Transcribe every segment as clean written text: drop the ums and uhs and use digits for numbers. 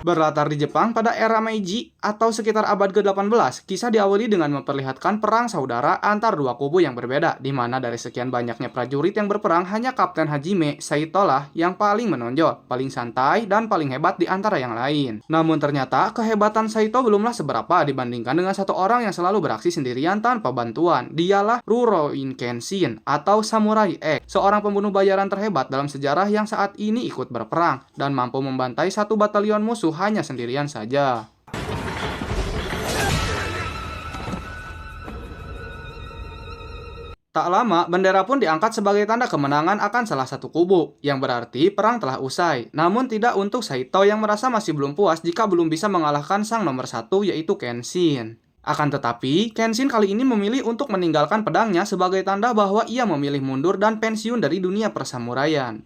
Berlatar di Jepang pada era Meiji atau sekitar abad ke-18, kisah diawali dengan memperlihatkan perang saudara antar dua kubu yang berbeda, di mana dari sekian banyaknya prajurit yang berperang, hanya Kapten Hajime Saito lah yang paling menonjol, paling santai, dan paling hebat di antara yang lain. Namun ternyata, kehebatan Saito belumlah seberapa dibandingkan dengan satu orang yang selalu beraksi sendirian tanpa bantuan. Dialah Rurouni Kenshin atau Samurai X, seorang pembunuh bayaran terhebat dalam sejarah yang saat ini ikut berperang, dan mampu membantai satu batalion musuh hanya sendirian saja. Tak lama, bendera pun diangkat sebagai tanda kemenangan akan salah satu kubu, yang berarti perang telah usai. Namun tidak untuk Saito yang merasa masih belum puas jika belum bisa mengalahkan sang nomor satu, yaitu Kenshin. Akan tetapi, Kenshin kali ini memilih untuk meninggalkan pedangnya sebagai tanda bahwa ia memilih mundur dan pensiun dari dunia persamuraian.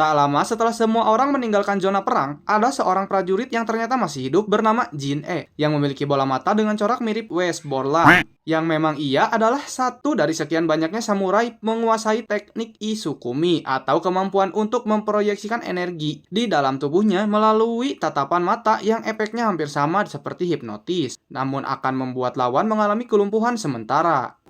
Tak lama setelah semua orang meninggalkan zona perang, ada seorang prajurit yang ternyata masih hidup bernama Jin-e, yang memiliki bola mata dengan corak mirip Westmoreland. Yang memang ia adalah satu dari sekian banyaknya samurai menguasai teknik Isukumi, atau kemampuan untuk memproyeksikan energi di dalam tubuhnya melalui tatapan mata yang efeknya hampir sama seperti hipnotis, namun akan membuat lawan mengalami kelumpuhan sementara.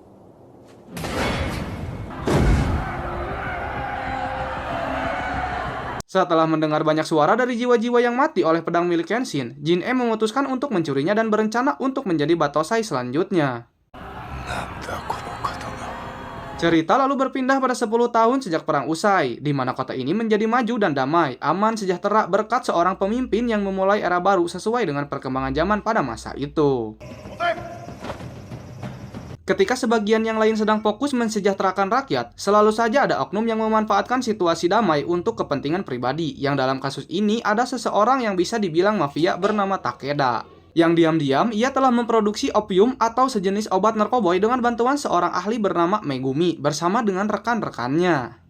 Setelah mendengar banyak suara dari jiwa-jiwa yang mati oleh pedang milik Kenshin, Jin-e memutuskan untuk mencurinya dan berencana untuk menjadi Batosai selanjutnya. Cerita lalu berpindah pada 10 tahun sejak perang usai, di mana kota ini menjadi maju dan damai, aman, sejahtera berkat seorang pemimpin yang memulai era baru sesuai dengan perkembangan zaman pada masa itu. Ketika sebagian yang lain sedang fokus mensejahterakan rakyat, selalu saja ada oknum yang memanfaatkan situasi damai untuk kepentingan pribadi, yang dalam kasus ini ada seseorang yang bisa dibilang mafia bernama Takeda. Yang diam-diam, ia telah memproduksi opium atau sejenis obat narkoboy dengan bantuan seorang ahli bernama Megumi bersama dengan rekan-rekannya.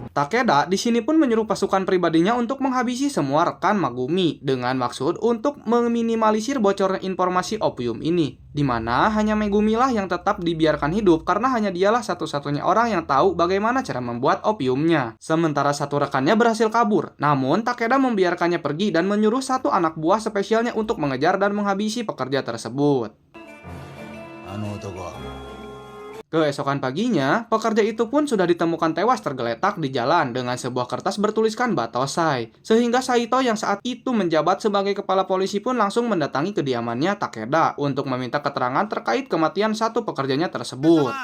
Takeda di sini pun menyuruh pasukan pribadinya untuk menghabisi semua rekan Megumi dengan maksud untuk meminimalisir bocornya informasi opium ini, di mana hanya Megumi lah yang tetap dibiarkan hidup karena hanya dialah satu-satunya orang yang tahu bagaimana cara membuat opiumnya. Sementara satu rekannya berhasil kabur, namun Takeda membiarkannya pergi dan menyuruh satu anak buah spesialnya untuk mengejar dan menghabisi pekerja tersebut. Keesokan paginya, pekerja itu pun sudah ditemukan tewas tergeletak di jalan dengan sebuah kertas bertuliskan Batosai. Sehingga Saito yang saat itu menjabat sebagai kepala polisi pun langsung mendatangi kediamannya Takeda untuk meminta keterangan terkait kematian satu pekerjanya tersebut.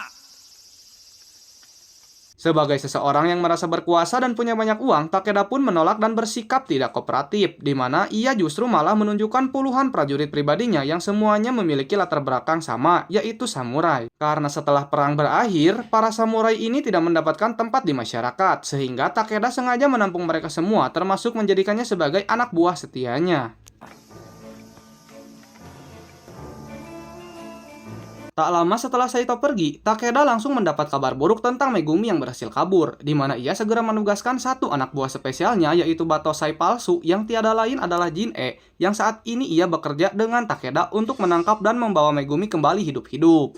Sebagai seseorang yang merasa berkuasa dan punya banyak uang, Takeda pun menolak dan bersikap tidak kooperatif, di mana ia justru malah menunjukkan puluhan prajurit pribadinya yang semuanya memiliki latar belakang sama, yaitu samurai. Karena setelah perang berakhir, para samurai ini tidak mendapatkan tempat di masyarakat, sehingga Takeda sengaja menampung mereka semua, termasuk menjadikannya sebagai anak buah setianya. Tak lama setelah Saito pergi, Takeda langsung mendapat kabar buruk tentang Megumi yang berhasil kabur, di mana ia segera menugaskan satu anak buah spesialnya, yaitu Batosai palsu yang tiada lain adalah Jin-e, yang saat ini ia bekerja dengan Takeda untuk menangkap dan membawa Megumi kembali hidup-hidup.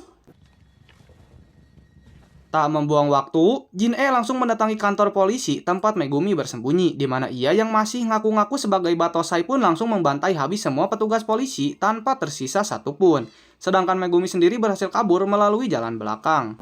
Tak membuang waktu, Jin-e langsung mendatangi kantor polisi tempat Megumi bersembunyi, di mana ia yang masih ngaku-ngaku sebagai Batosai pun langsung membantai habis semua petugas polisi tanpa tersisa satupun. Sedangkan Megumi sendiri berhasil kabur melalui jalan belakang.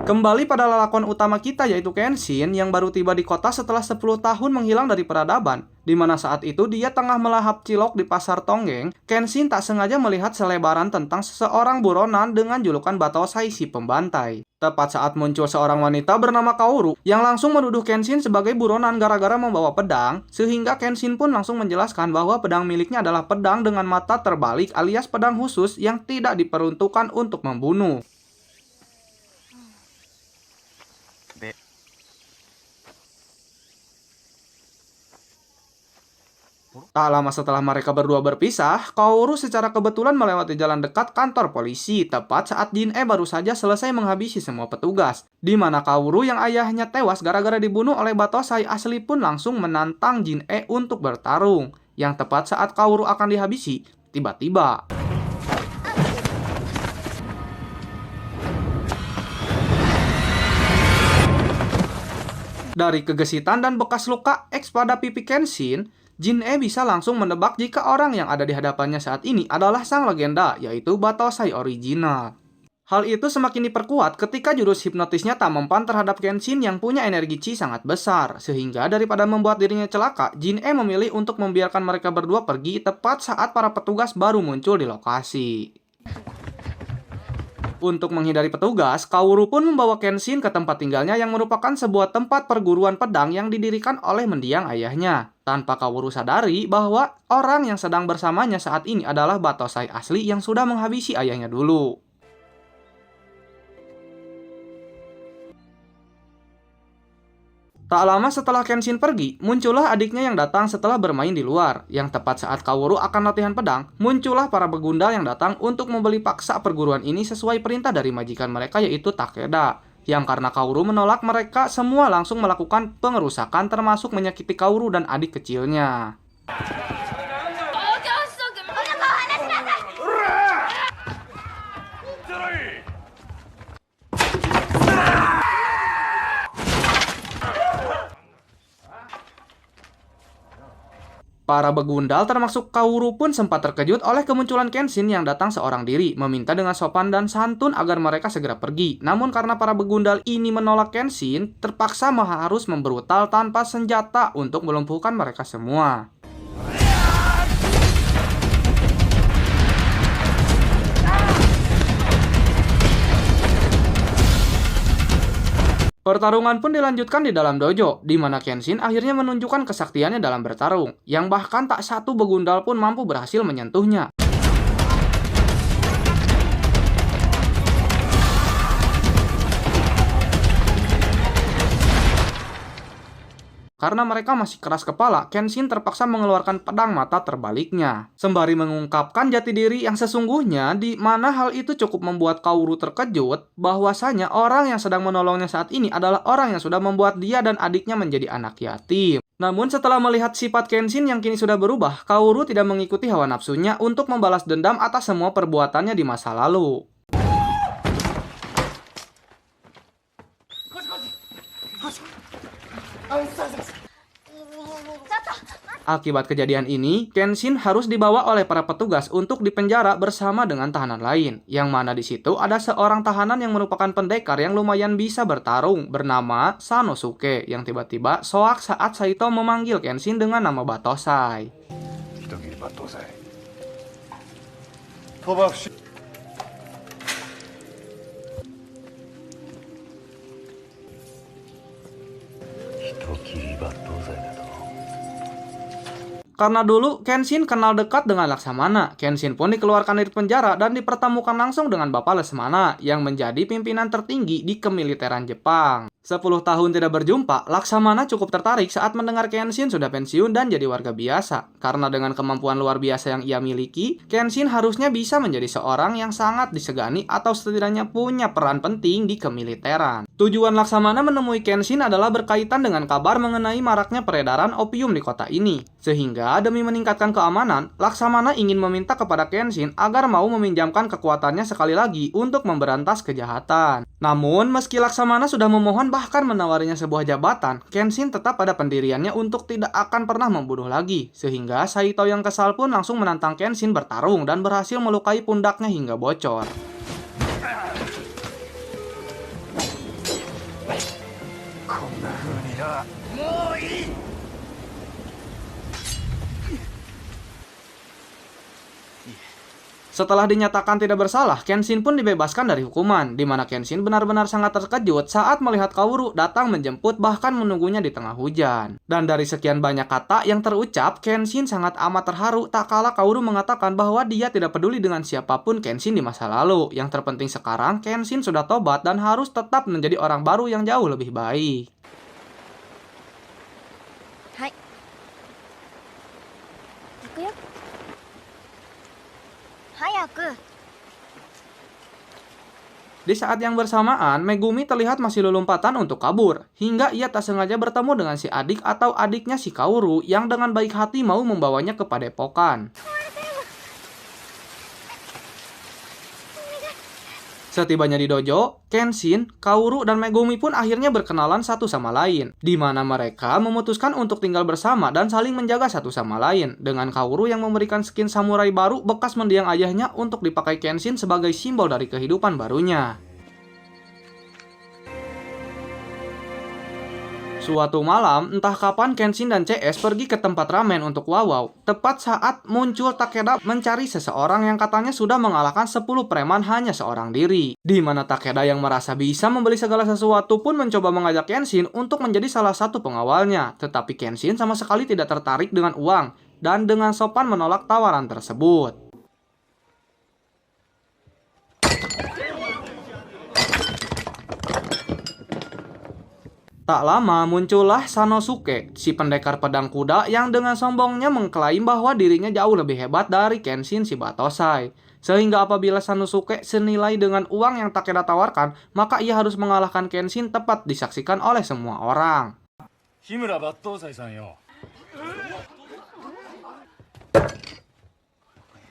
Kembali pada lalakon utama kita yaitu Kenshin yang baru tiba di kota setelah 10 tahun menghilang dari peradaban, di mana saat itu dia tengah melahap cilok di pasar Tonggeng. Kenshin tak sengaja melihat selebaran tentang seseorang buronan dengan julukan Batosai si pembantai. Tepat saat muncul seorang wanita bernama Kaoru yang langsung menuduh Kenshin sebagai buronan gara-gara membawa pedang, sehingga Kenshin pun langsung menjelaskan bahwa pedang miliknya adalah pedang dengan mata terbalik alias pedang khusus yang tidak diperuntukkan untuk membunuh. Tak lama setelah mereka berdua berpisah, Kaoru secara kebetulan melewati jalan dekat kantor polisi tepat saat Jin-e baru saja selesai menghabisi semua petugas. Di mana Kaoru yang ayahnya tewas gara-gara dibunuh oleh Batosai asli pun langsung menantang Jin-e untuk bertarung. Yang tepat saat Kaoru akan dihabisi, tiba-tiba dari kegesitan dan bekas luka X pada pipi Kenshin, Jin-e bisa langsung menebak jika orang yang ada di hadapannya saat ini adalah sang legenda, yaitu Batosai original. Hal itu semakin diperkuat ketika jurus hipnotisnya tak mempan terhadap Kenshin yang punya energi Chi sangat besar, sehingga daripada membuat dirinya celaka, Jin-e memilih untuk membiarkan mereka berdua pergi tepat saat para petugas baru muncul di lokasi. Untuk menghindari petugas, Kaoru pun membawa Kenshin ke tempat tinggalnya yang merupakan sebuah tempat perguruan pedang yang didirikan oleh mendiang ayahnya. Tanpa Kaoru sadari bahwa orang yang sedang bersamanya saat ini adalah Batosai asli yang sudah menghabisi ayahnya dulu. Tak lama setelah Kenshin pergi, muncullah adiknya yang datang setelah bermain di luar. Yang tepat saat Kaoru akan latihan pedang, muncullah para begundal yang datang untuk membeli paksa perguruan ini sesuai perintah dari majikan mereka yaitu Takeda. Yang karena Kaoru menolak, mereka semua langsung melakukan pengerusakan termasuk menyakiti Kaoru dan adik kecilnya. Para begundal termasuk Kaoru pun sempat terkejut oleh kemunculan Kenshin yang datang seorang diri, meminta dengan sopan dan santun agar mereka segera pergi. Namun karena para begundal ini menolak Kenshin, terpaksa harus membrutal tanpa senjata untuk melumpuhkan mereka semua. Pertarungan pun dilanjutkan di dalam dojo, di mana Kenshin akhirnya menunjukkan kesaktiannya dalam bertarung, yang bahkan tak satu begundal pun mampu berhasil menyentuhnya. Karena mereka masih keras kepala, Kenshin terpaksa mengeluarkan pedang mata terbaliknya. Sembari mengungkapkan jati diri yang sesungguhnya, di mana hal itu cukup membuat Kaoru terkejut, bahwasanya orang yang sedang menolongnya saat ini adalah orang yang sudah membuat dia dan adiknya menjadi anak yatim. Namun setelah melihat sifat Kenshin yang kini sudah berubah, Kaoru tidak mengikuti hawa nafsunya untuk membalas dendam atas semua perbuatannya di masa lalu. Akibat kejadian ini, Kenshin harus dibawa oleh para petugas untuk dipenjara bersama dengan tahanan lain, yang mana di situ ada seorang tahanan yang merupakan pendekar yang lumayan bisa bertarung bernama Sanosuke yang tiba-tiba soak saat Saito memanggil Kenshin dengan nama Batosai. Karena dulu Kenshin kenal dekat dengan Laksamana, Kenshin pun dikeluarkan dari penjara dan dipertemukan langsung dengan Bapak Lesmana yang menjadi pimpinan tertinggi di kemiliteran Jepang. 10 tahun tidak berjumpa, Laksamana cukup tertarik saat mendengar Kenshin sudah pensiun dan jadi warga biasa. Karena dengan kemampuan luar biasa yang ia miliki, Kenshin harusnya bisa menjadi seorang yang sangat disegani atau setidaknya punya peran penting di kemiliteran. Tujuan Laksamana menemui Kenshin adalah berkaitan dengan kabar mengenai maraknya peredaran opium di kota ini. Sehingga demi meningkatkan keamanan, Laksamana ingin meminta kepada Kenshin agar mau meminjamkan kekuatannya sekali lagi untuk memberantas kejahatan. Namun, meski Laksamana sudah memohon bahkan menawarinya sebuah jabatan, Kenshin tetap pada pendiriannya untuk tidak akan pernah membunuh lagi. Sehingga Saito yang kesal pun langsung menantang Kenshin bertarung dan berhasil melukai pundaknya hingga bocor. Setelah dinyatakan tidak bersalah, Kenshin pun dibebaskan dari hukuman, di mana Kenshin benar-benar sangat terkejut saat melihat Kaoru datang menjemput bahkan menunggunya di tengah hujan. Dan dari sekian banyak kata yang terucap, Kenshin sangat amat terharu tak kala Kaoru mengatakan bahwa dia tidak peduli dengan siapapun Kenshin di masa lalu. Yang terpenting sekarang, Kenshin sudah tobat dan harus tetap menjadi orang baru yang jauh lebih baik. くよ。早く。 Di saat yang bersamaan, Megumi terlihat masih lompatan untuk kabur, hingga ia tak sengaja bertemu dengan si adik atau adiknya si Kaoru yang dengan baik hati mau membawanya ke padepokan. Setibanya di dojo, Kenshin, Kaoru, dan Megumi pun akhirnya berkenalan satu sama lain, di mana mereka memutuskan untuk tinggal bersama dan saling menjaga satu sama lain, dengan Kaoru yang memberikan skin samurai baru bekas mendiang ayahnya untuk dipakai Kenshin sebagai simbol dari kehidupan barunya. Suatu malam, entah kapan Kenshin dan CS pergi ke tempat ramen untuk wawau, tepat saat muncul Takeda mencari seseorang yang katanya sudah mengalahkan 10 preman hanya seorang diri. Di mana Takeda yang merasa bisa membeli segala sesuatu pun mencoba mengajak Kenshin untuk menjadi salah satu pengawalnya, tetapi Kenshin sama sekali tidak tertarik dengan uang, dan dengan sopan menolak tawaran tersebut. Tak lama muncullah Sanosuke, si pendekar pedang kuda yang dengan sombongnya mengklaim bahwa dirinya jauh lebih hebat dari Kenshin si Batosai. Sehingga apabila Sanosuke senilai dengan uang yang Takeda tawarkan, maka ia harus mengalahkan Kenshin tepat disaksikan oleh semua orang. Himura Batosai-san yo.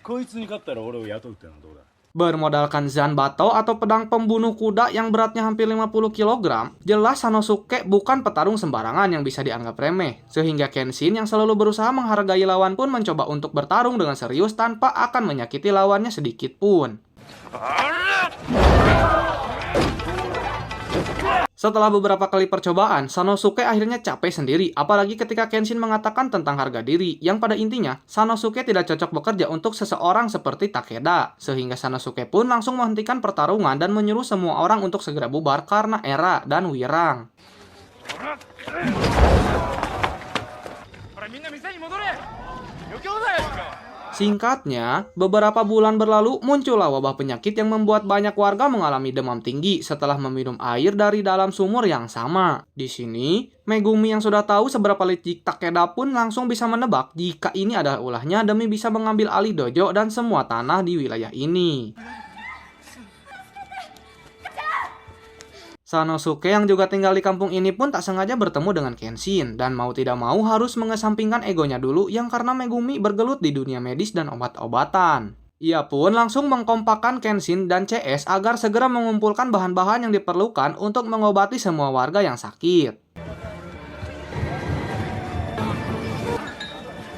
Koitsu ni kattara ore wo yatou tte no dou da? Bermodalkan Zanbato atau pedang pembunuh kuda yang beratnya hampir 50 kg, jelas Sanosuke bukan petarung sembarangan yang bisa dianggap remeh. Sehingga Kenshin yang selalu berusaha menghargai lawan pun mencoba untuk bertarung dengan serius tanpa akan menyakiti lawannya sedikit pun. Setelah beberapa kali percobaan, Sanosuke akhirnya capek sendiri, apalagi ketika Kenshin mengatakan tentang harga diri, yang pada intinya, Sanosuke tidak cocok bekerja untuk seseorang seperti Takeda. Sehingga Sanosuke pun langsung menghentikan pertarungan dan menyuruh semua orang untuk segera bubar karena Era dan Wirang. Singkatnya, beberapa bulan berlalu muncullah wabah penyakit yang membuat banyak warga mengalami demam tinggi setelah meminum air dari dalam sumur yang sama. Di sini, Megumi yang sudah tahu seberapa licik Takeda pun langsung bisa menebak jika ini adalah ulahnya demi bisa mengambil alih dojo dan semua tanah di wilayah ini. Sanosuke yang juga tinggal di kampung ini pun tak sengaja bertemu dengan Kenshin, dan mau tidak mau harus mengesampingkan egonya dulu yang karena Megumi bergelut di dunia medis dan obat-obatan. Ia pun langsung mengkompakkan Kenshin dan CS agar segera mengumpulkan bahan-bahan yang diperlukan untuk mengobati semua warga yang sakit.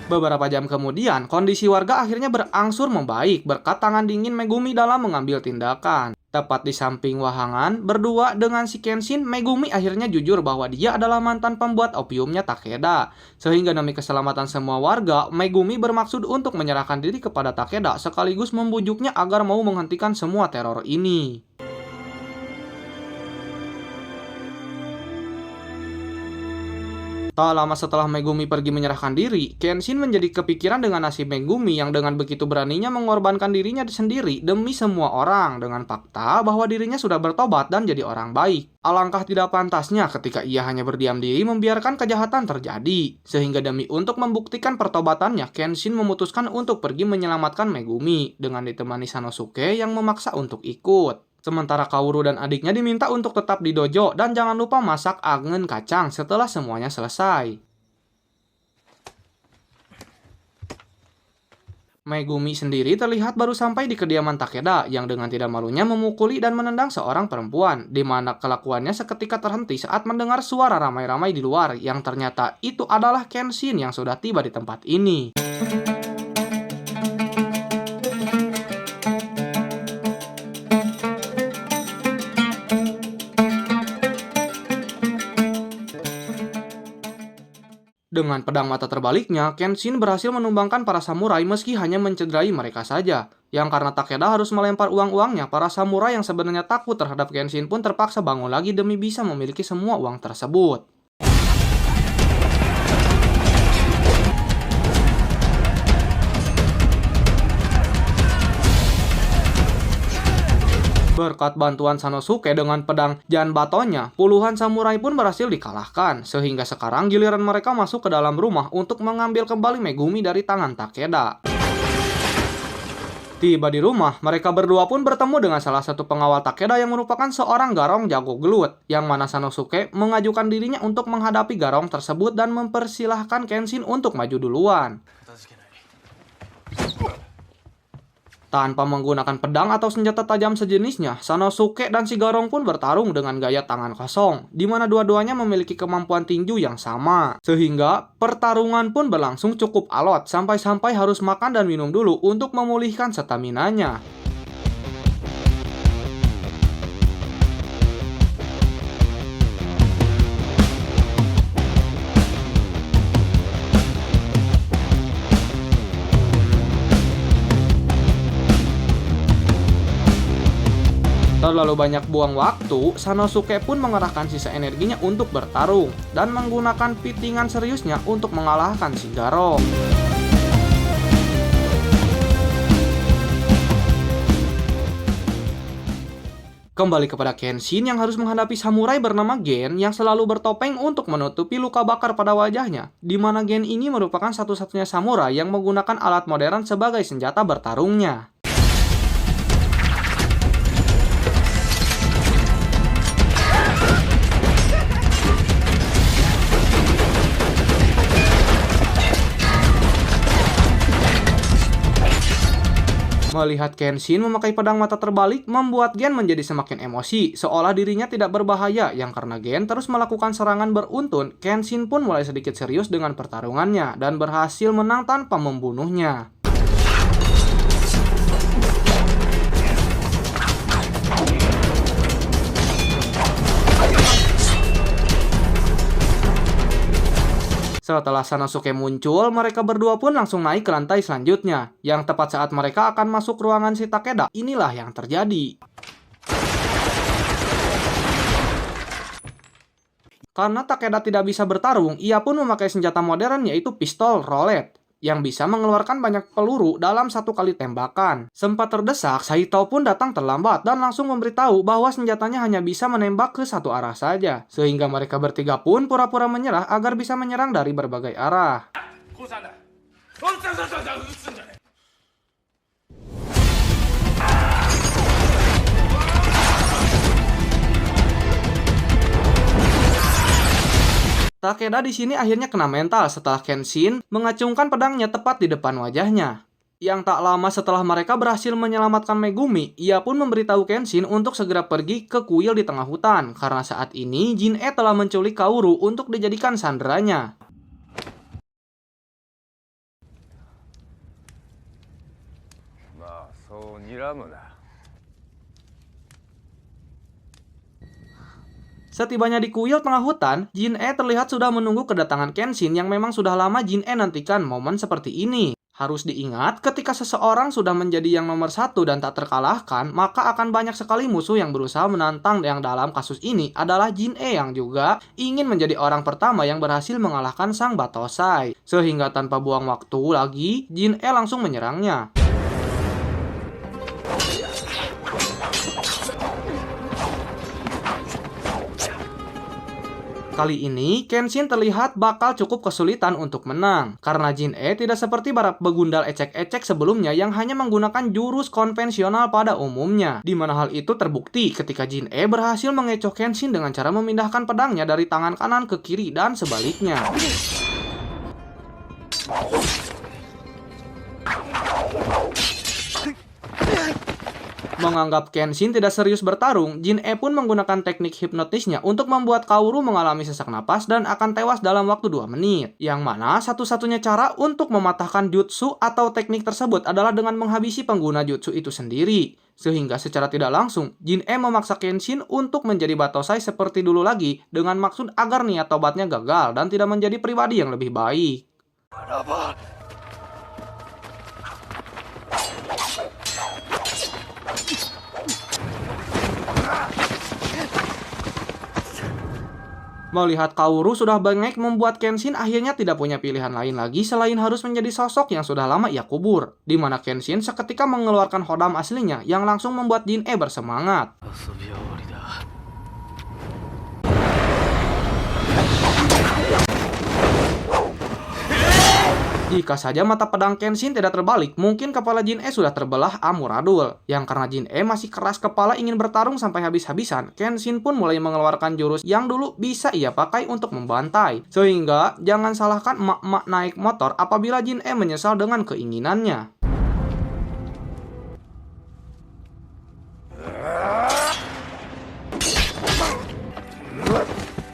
Beberapa jam kemudian, kondisi warga akhirnya berangsur membaik berkat tangan dingin Megumi dalam mengambil tindakan. Tepat di samping wahangan, berdua dengan si Kenshin, Megumi akhirnya jujur bahwa dia adalah mantan pembuat opiumnya Takeda. Sehingga demi keselamatan semua warga, Megumi bermaksud untuk menyerahkan diri kepada Takeda sekaligus membujuknya agar mau menghentikan semua teror ini. Tak lama setelah Megumi pergi menyerahkan diri, Kenshin menjadi kepikiran dengan nasib Megumi yang dengan begitu beraninya mengorbankan dirinya sendiri demi semua orang dengan fakta bahwa dirinya sudah bertobat dan jadi orang baik. Alangkah tidak pantasnya ketika ia hanya berdiam diri membiarkan kejahatan terjadi. Sehingga demi untuk membuktikan pertobatannya, Kenshin memutuskan untuk pergi menyelamatkan Megumi dengan ditemani Sanosuke yang memaksa untuk ikut. Sementara Kaoru dan adiknya diminta untuk tetap di dojo dan jangan lupa masak angen kacang setelah semuanya selesai. Megumi sendiri terlihat baru sampai di kediaman Takeda yang dengan tidak malunya memukuli dan menendang seorang perempuan, di mana kelakuannya seketika terhenti saat mendengar suara ramai-ramai di luar yang ternyata itu adalah Kenshin yang sudah tiba di tempat ini. Dengan pedang mata terbaliknya, Kenshin berhasil menumbangkan para samurai meski hanya mencederai mereka saja. Yang karena Takeda harus melempar uang-uangnya, para samurai yang sebenarnya takut terhadap Kenshin pun terpaksa bangun lagi demi bisa memiliki semua uang tersebut. Berkat bantuan Sanosuke dengan pedang Janbatonya, puluhan samurai pun berhasil dikalahkan, sehingga sekarang giliran mereka masuk ke dalam rumah untuk mengambil kembali Megumi dari tangan Takeda. Tiba di rumah, mereka berdua pun bertemu dengan salah satu pengawal Takeda yang merupakan seorang garong jago gelut, yang mana Sanosuke mengajukan dirinya untuk menghadapi garong tersebut dan mempersilahkan Kenshin untuk maju duluan. Tanpa menggunakan pedang atau senjata tajam sejenisnya, Sanosuke dan si Garong pun bertarung dengan gaya tangan kosong, di mana dua-duanya memiliki kemampuan tinju yang sama. Sehingga, pertarungan pun berlangsung cukup alot, sampai-sampai harus makan dan minum dulu untuk memulihkan staminanya. Terlalu banyak buang waktu, Sanosuke pun mengerahkan sisa energinya untuk bertarung dan menggunakan pitingan seriusnya untuk mengalahkan si Garong. Kembali kepada Kenshin yang harus menghadapi samurai bernama Gen yang selalu bertopeng untuk menutupi luka bakar pada wajahnya, di mana Gen ini merupakan satu-satunya samurai yang menggunakan alat modern sebagai senjata bertarungnya. Melihat Kenshin memakai pedang mata terbalik membuat Gen menjadi semakin emosi, seolah dirinya tidak berbahaya, yang karena Gen terus melakukan serangan beruntun, Kenshin pun mulai sedikit serius dengan pertarungannya dan berhasil menang tanpa membunuhnya. Setelah Sanosuke muncul, mereka berdua pun langsung naik ke lantai selanjutnya. Yang tepat saat mereka akan masuk ruangan si Takeda, inilah yang terjadi. Karena Takeda tidak bisa bertarung, ia pun memakai senjata modern yaitu pistol rolet, yang bisa mengeluarkan banyak peluru dalam satu kali tembakan. Sempat terdesak, Saito pun datang terlambat dan langsung memberitahu bahwa senjatanya hanya bisa menembak ke satu arah saja. Sehingga mereka bertiga pun pura-pura menyerah agar bisa menyerang dari berbagai arah. Takeda di sini akhirnya kena mental setelah Kenshin mengacungkan pedangnya tepat di depan wajahnya. Yang tak lama setelah mereka berhasil menyelamatkan Megumi, ia pun memberitahu Kenshin untuk segera pergi ke kuil di tengah hutan, karena saat ini Jin-E telah menculik Kaoru untuk dijadikan sanderanya. Setibanya di kuil tengah hutan, Jin-E terlihat sudah menunggu kedatangan Kenshin yang memang sudah lama Jin-E nantikan momen seperti ini. Harus diingat, ketika seseorang sudah menjadi yang nomor satu dan tak terkalahkan, maka akan banyak sekali musuh yang berusaha menantang. Yang dalam kasus ini adalah Jin-E yang juga ingin menjadi orang pertama yang berhasil mengalahkan sang Batosai. Sehingga tanpa buang waktu lagi, Jin-E langsung menyerangnya. Kali ini, Kenshin terlihat bakal cukup kesulitan untuk menang, karena Jin-E tidak seperti para begundal ecek-ecek sebelumnya yang hanya menggunakan jurus konvensional pada umumnya. Di mana hal itu terbukti ketika Jin-E berhasil mengecoh Kenshin dengan cara memindahkan pedangnya dari tangan kanan ke kiri dan sebaliknya. Menganggap Kenshin tidak serius bertarung, Jin-E pun menggunakan teknik hipnotisnya untuk membuat Kaoru mengalami sesak napas dan akan tewas dalam waktu 2 menit. Yang mana satu-satunya cara untuk mematahkan jutsu atau teknik tersebut adalah dengan menghabisi pengguna jutsu itu sendiri. Sehingga secara tidak langsung, Jin-E memaksa Kenshin untuk menjadi Batosai seperti dulu lagi dengan maksud agar niat tobatnya gagal dan tidak menjadi pribadi yang lebih baik. Melihat Kaoru sudah bengek membuat Kenshin akhirnya tidak punya pilihan lain lagi selain harus menjadi sosok yang sudah lama ia kubur. Di mana Kenshin seketika mengeluarkan hodam aslinya yang langsung membuat Jin-E bersemangat. Jika saja mata pedang Kenshin tidak terbalik, mungkin kepala Jin-E sudah terbelah amburadul. Yang karena Jin-E masih keras kepala ingin bertarung sampai habis-habisan, Kenshin pun mulai mengeluarkan jurus yang dulu bisa ia pakai untuk membantai. Sehingga, jangan salahkan emak-emak naik motor apabila Jin-E menyesal dengan keinginannya.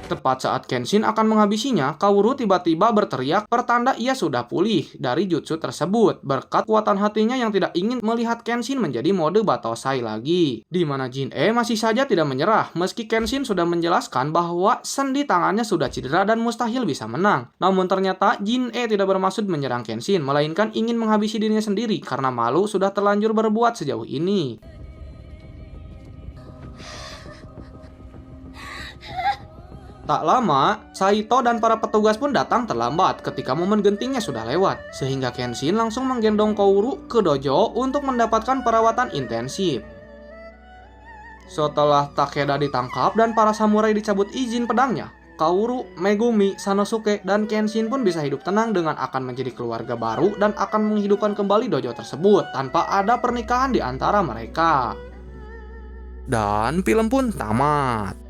Tepat saat Kenshin akan menghabisinya, Kaoru tiba-tiba berteriak pertanda ia sudah pulih dari jutsu tersebut berkat kuatan hatinya yang tidak ingin melihat Kenshin menjadi mode Batosai lagi. Di mana Jin-E masih saja tidak menyerah meski Kenshin sudah menjelaskan bahwa sendi tangannya sudah cedera dan mustahil bisa menang. Namun ternyata Jin-E tidak bermaksud menyerang Kenshin, melainkan ingin menghabisi dirinya sendiri karena malu sudah terlanjur berbuat sejauh ini. Tak lama, Saito dan para petugas pun datang terlambat ketika momen gentingnya sudah lewat, sehingga Kenshin langsung menggendong Kaoru ke dojo untuk mendapatkan perawatan intensif. Setelah Takeda ditangkap dan para samurai dicabut izin pedangnya, Kaoru, Megumi, Sanosuke, dan Kenshin pun bisa hidup tenang dengan akan menjadi keluarga baru dan akan menghidupkan kembali dojo tersebut tanpa ada pernikahan di antara mereka. Dan film pun tamat.